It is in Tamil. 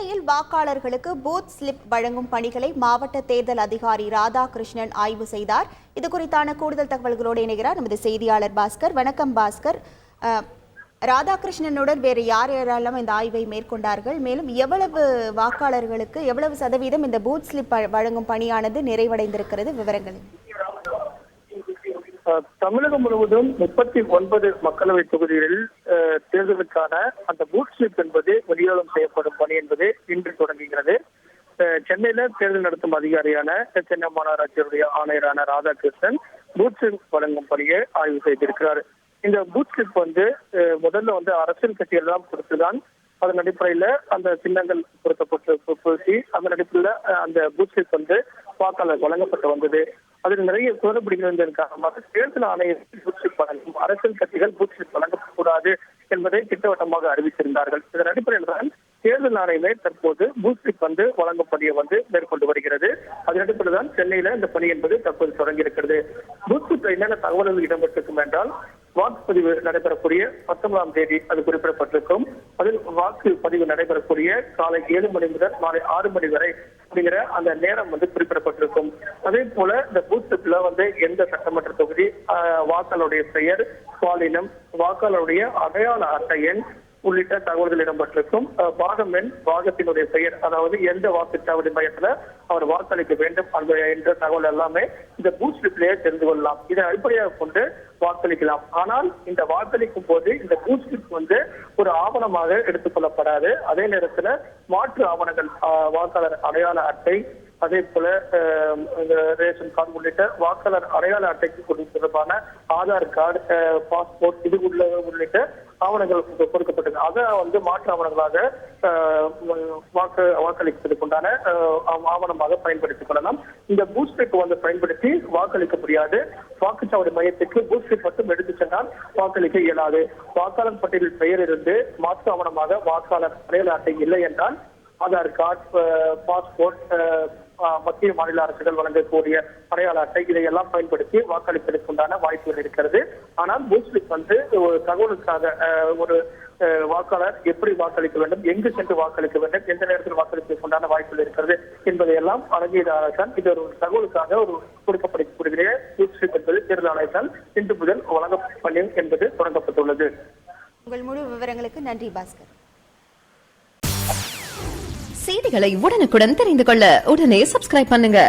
சென்னையில் வாக்காளர்களுக்கு பூத் ஸ்லிப் வழங்கும் பணிகளை மாவட்ட தேர்தல் அதிகாரி ராதாகிருஷ்ணன் ஆய்வு செய்தார். இது குறித்தான கூடுதல் தகவல்களோடு இணைகிறார் நமது செய்தியாளர் பாஸ்கர். வணக்கம் பாஸ்கர். ராதாகிருஷ்ணனுடன் வேறு யாரெல்லாம் இந்த ஆய்வை மேற்கொண்டார்கள்? மேலும் எவ்வளவு வாக்காளர்களுக்கு எவ்வளவு சதவீதம் இந்த பூத் ஸ்லிப் வழங்கும் பணியானது நிறைவடைந்திருக்கிறது? விவரங்கள். தமிழகம் முழுவதும் 39 மக்களவை தொகுதிகளில் தேர்தலுக்கான அந்த பூத் ஸ்லிப் என்பது விநியோகம் செய்யப்படும் பணி என்பது இன்று தொடங்குகிறது. சென்னையில தேர்தல் நடத்தும் அதிகாரியான சென்னை மாநகராட்சியுடைய ஆணையரான ராதாகிருஷ்ணன் பூத் ஸ்லிப் வழங்கும் பணியை ஆய்வு செய்திருக்கிறார். இந்த பூத் ஸ்லிப் முதல்ல அரசியல் கட்சிகள் தான் கொடுத்துதான் அதன் அடிப்படையில அந்த சின்னங்கள் பொருத்தி அதன் அடிப்படையில அந்த பூத் ஸ்லிப் வாக்காளர் வழங்கப்பட்டு வந்தது. அதில் நிறைய குளறுபடிகள் இருந்ததன் காரணமாக தேர்தல் ஆணையத்தில் பூத் ஸ்லிப் வழங்கும் அரசியல் கட்சிகள் பூத் ஸ்லிப் வழங்கக்கூடாது என்பதை திட்டவட்டமாக அறிவித்திருந்தார்கள். இதன் அடிப்படையில் தான் தேர்தல் ஆணையமே தற்போது பூத் ஸ்லிப் வழங்கும் பணியை மேற்கொண்டு வருகிறது. அதன் அடிப்படையில் தான் சென்னையில இந்த பணி என்பது தற்போது தொடங்கி இருக்கிறது. பூத் ஸ்லிப்ல என்னென்ன தகவல்கள் இடம்பெற்றிருக்கும் என்றால், வாக்குப்பதிவு நடைபெறக்கூடிய 19ஆம் தேதி அது குறிப்பிடப்பட்டிருக்கும். அதில் வாக்குப்பதிவு நடைபெறக்கூடிய காலை 7 மணி முதல் மாலை 6 மணி வரை அப்படிங்கிற அந்த நேரம் குறிப்பிடப்பட்டிருக்கும். அதே போல இந்த பூத் ஸ்லிப்ல எந்த சட்டமன்ற தொகுதி, வாக்காளருடைய பெயர், பாலினம், வாக்காளருடைய அடையாள அட்டை எண் உள்ளிட்ட தகவல்கள் இடம்பெற்றிருக்கும். பாகம் எண், பாகத்தினுடைய பெயர், அதாவது எந்த வாக்குச்சாவடி மையத்துல அவர் வாக்களிக்க வேண்டும் என்ற தகவல் எல்லாமே இந்த பூத் ஸ்லிப்லயே தெரிந்து கொள்ளலாம். இதை அடிப்படையாக கொண்டு வாக்களிக்கலாம். ஆனால் இந்த வாக்களிக்கும் போது இந்த பூத் ஸ்லிப் ஒரு ஆவணமாக எடுத்துக் கொள்ளப்படாது. அதே நேரத்துல மாற்று ஆவணங்கள், வாக்காளர் அடையாள அட்டை, அதே போல ரேஷன் கார்டு உள்ளிட்ட வாக்காளர் அடையாள அட்டைக்கு தொடர்பான ஆதார் கார்டு, பாஸ்போர்ட், இது உள்ளிட்ட ஆவணங்கள் கொடுக்கப்பட்டது. அதை மாற்று ஆவணங்களாக வாக்களிப்பதற்குண்டான ஆவணமாக பயன்படுத்திக் கொள்ளலாம். இந்த பூத் ஸ்லிப் பயன்படுத்தி வாக்களிக்க முடியாது. வாக்குச்சாவடி மையத்துக்கு பூத் ஸ்லிப் மட்டும் எடுத்து சென்றால் வாக்களிக்க இயலாது. வாக்காளர் பட்டியலில் பெயர் இருந்து மாற்று ஆவணமாக வாக்காளர் அடையாள அட்டை இல்லை என்றால் ஆதார் கார்டு, பாஸ்போர்ட், மத்திய மாநில அரசுகள் வழங்கக்கூடிய அடையாள அட்டை, இதையெல்லாம் பயன்படுத்தி வாக்களிப்பதற்குண்டான வாய்ப்புகள் இருக்கிறது. ஆனால் பூத் ஸ்லிப் ஒரு தகவலுக்காக ஒரு வாக்காளர் எப்படி வாக்களிக்க வேண்டும், எங்கு சென்று வாக்களிக்க வேண்டும், எந்த நேரத்தில் வாக்களிப்பதற்குண்டான வாய்ப்புகள் இருக்கிறது என்பதையெல்லாம் அடங்கியதான் இது ஒரு தகவலுக்காக ஒரு கொடுக்கப்படுகிற பூத் ஸ்லிப் என்பது தேர்தல் ஆணையத்தால் இன்று முதல் வழங்கப்படும் என்பது தொடங்கப்பட்டுள்ளது. உங்கள் முழு விவரங்களுக்கு நன்றி பாஸ்கர். செய்திகளை உடனுக்குடன் தெரிந்து கொள்ள உடனே சப்ஸ்கிரைப் பண்ணுங்க.